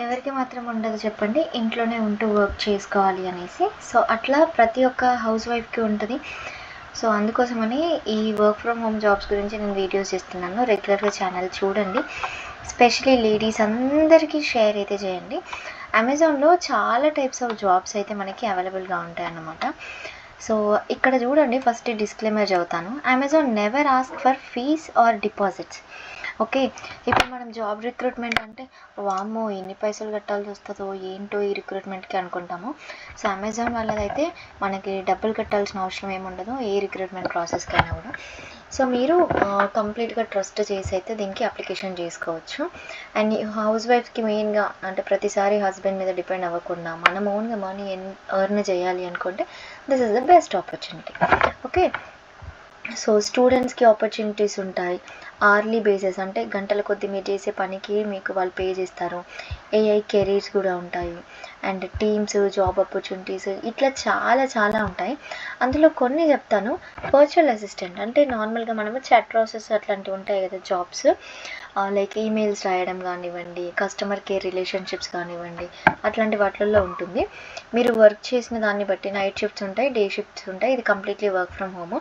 ఎవరికి మాత్రం ఉండదు చెప్పండి ఇంట్లోనే ఉంటూ వర్క్ చేసుకోవాలి అనేసి. సో అట్లా ప్రతి ఒక్క హౌస్ వైఫ్కి ఉంటుంది. సో అందుకోసమని ఈ వర్క్ ఫ్రమ్ హోమ్ జాబ్స్ గురించి నేను వీడియోస్ చేస్తున్నాను. రెగ్యులర్గా ఛానల్ చూడండి. స్పెషలీ లేడీస్ అందరికీ షేర్ అయితే చేయండి. అమెజాన్లో చాలా టైప్స్ ఆఫ్ జాబ్స్ అయితే మనకి అవైలబుల్గా ఉంటాయి అన్నమాట. సో ఇక్కడ చూడండి, ఫస్ట్ డిస్క్లైమర్ చదువుతాను. Amazon never ask for fees or deposits. Okay, ఇప్పుడు మనం జాబ్ రిక్రూట్మెంట్ అంటే వామ్మో ఎన్ని పైసలు కట్టాల్సి వస్తుందో ఏంటో ఈ రిక్రూట్మెంట్కి అనుకుంటాము. సో అమెజాన్ వాళ్ళదైతే మనకి డబ్బులు కట్టాల్సిన అవసరం ఏముండదు ఏ రిక్రూట్మెంట్ ప్రాసెస్కి అయినా కూడా. సో మీరు కంప్లీట్గా ట్రస్ట్ చేసి అయితే దీనికి అప్లికేషన్ చేసుకోవచ్చు. అండ్ హౌస్ వైఫ్కి మెయిన్గా అంటే ప్రతిసారి హస్బెండ్ మీద డిపెండ్ అవ్వకుండా మనం ఓన్గా మనీ ఎర్న్ చేయాలి అనుకుంటే this is the best opportunity. Okay, so స్టూడెంట్స్కి ఆపర్చునిటీస్ ఉంటాయి. ఆర్లీ బేసెస్ అంటే గంటల కొద్దీ మీరు చేసే పనికి మీకు వాళ్ళు పే చేస్తారు. ఏఐ కెరీర్స్ కూడా ఉంటాయి. అండ్ టీమ్స్, జాబ్ ఆపర్చునిటీస్ ఇట్లా చాలా చాలా ఉంటాయి. అందులో కొన్ని చెప్తాను. వర్చువల్ అసిస్టెంట్ అంటే నార్మల్గా మనము చాట్ ప్రాసెస్ అట్లాంటివి ఉంటాయి కదా జాబ్స్, లైక్ ఈమెయిల్స్ రాయడం కానివ్వండి, కస్టమర్ కేర్ రిలేషన్షిప్స్ కానివ్వండి, అట్లాంటి వాటిల్లో ఉంటుంది. మీరు వర్క్ చేసిన దాన్ని బట్టి నైట్ షిఫ్ట్స్ ఉంటాయి, డే షిఫ్ట్స్ ఉంటాయి. ఇది కంప్లీట్లీ వర్క్ ఫ్రమ్ హోమ్.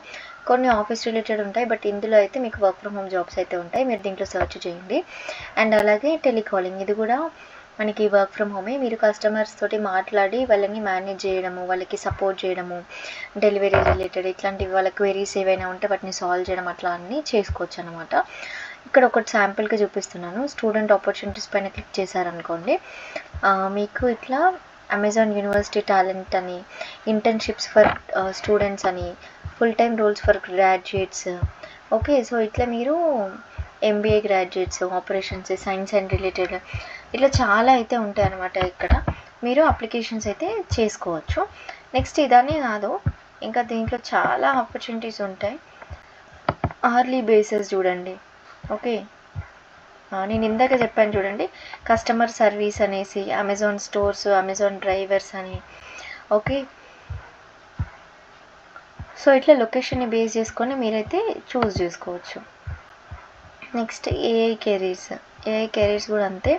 కొన్ని ఆఫీస్ రిలేటెడ్ ఉంటాయి, బట్ ఇందులో అయితే మీకు వర్క్ ఫ్రమ్ హోమ్ జాబ్స్ అయితే ఉంటాయి. మీరు దీంట్లో సెర్చ్ చేయండి. అండ్ అలాగే టెలికాలింగ్, ఇది కూడా మనకి వర్క్ ఫ్రమ్ హోమే. మీరు కస్టమర్స్ తోటి మాట్లాడి వాళ్ళని మేనేజ్ చేయడము, వాళ్ళకి సపోర్ట్ చేయడము, డెలివరీ రిలేటెడ్ ఇట్లాంటివి వాళ్ళ క్వెరీస్ ఏవైనా ఉంటే వాటిని సాల్వ్ చేయడం అట్లా అన్నీ చేసుకోవచ్చు అనమాట. ఇక్కడ ఒకటి శాంపుల్కి చూపిస్తున్నాను. స్టూడెంట్ ఆపర్చునిటీస్ పైన క్లిక్ చేశారనుకోండి, మీకు ఇట్లా అమెజాన్ యూనివర్సిటీ టాలెంట్ అని, ఇంటర్న్షిప్స్ ఫర్ స్టూడెంట్స్ అని, full time roles for graduates. Okay, so ఇట్లా మీరు MBA graduates, operations, science and related ఇట్లా చాలా అయితే ఉంటాయి అన్నమాట. ఇక్కడ మీరు అప్లికేషన్స్ అయితే చేసుకోవచ్చు. నెక్స్ట్ ఇదనే కాదు, ఇంకా దీంట్లో చాలా ఆపర్చునిటీస్ ఉంటాయి. ఆర్లీ బేసెస్ చూడండి. ఓకే, నేను ఇందాక చెప్పాను చూడండి, కస్టమర్ సర్వీస్ అనేసి, అమెజాన్ స్టోర్స్, అమెజాన్ డ్రైవర్స్ అని. ఓకే, సో ఇట్లా లొకేషన్ని బేస్ చేసుకొని మీరైతే చూస్ చేసుకోవచ్చు. నెక్స్ట్ ఏఐ కెరీర్స్ కూడా అంతే.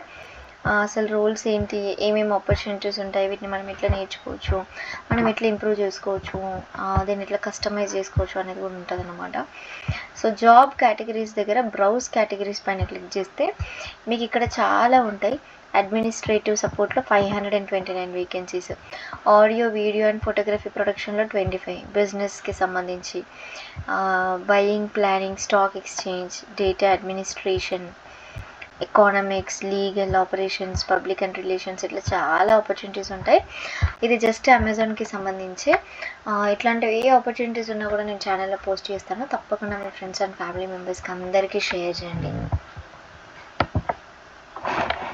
అసలు రోల్స్ ఏంటి, ఏమేమి ఆపర్చునిటీస్ ఉంటాయి, వీటిని మనం ఎట్లా నేర్చుకోవచ్చు, మనం ఎట్లా ఇంప్రూవ్ చేసుకోవచ్చు, దీన్ని ఎట్లా కస్టమైజ్ చేసుకోవచ్చు అనేది కూడా ఉంటుంది అన్నమాట. సో జాబ్ కేటగిరీస్ దగ్గర బ్రౌజ్ కేటగిరీస్ పైన క్లిక్ చేస్తే మీకు ఇక్కడ చాలా ఉంటాయి. అడ్మినిస్ట్రేటివ్ సపోర్ట్లో 529 vacancies, audio, video and photography ప్రొడక్షన్లో 25, బిజినెస్కి సంబంధించి buying, planning, stock exchange, data administration, economics, legal, operations, public and relations, ఇట్లా చాలా ఆపర్చునిటీస్ ఉంటాయి. ఇది జస్ట్ అమెజాన్కి సంబంధించి. ఇట్లాంటివి ఏ ఆపర్చునిటీస్ ఉన్నా కూడా నేను ఛానల్లో పోస్ట్ చేస్తాను. తప్పకుండా మీ ఫ్రెండ్స్ అండ్ ఫ్యామిలీ మెంబర్స్కి అందరికీ షేర్ చేయండి.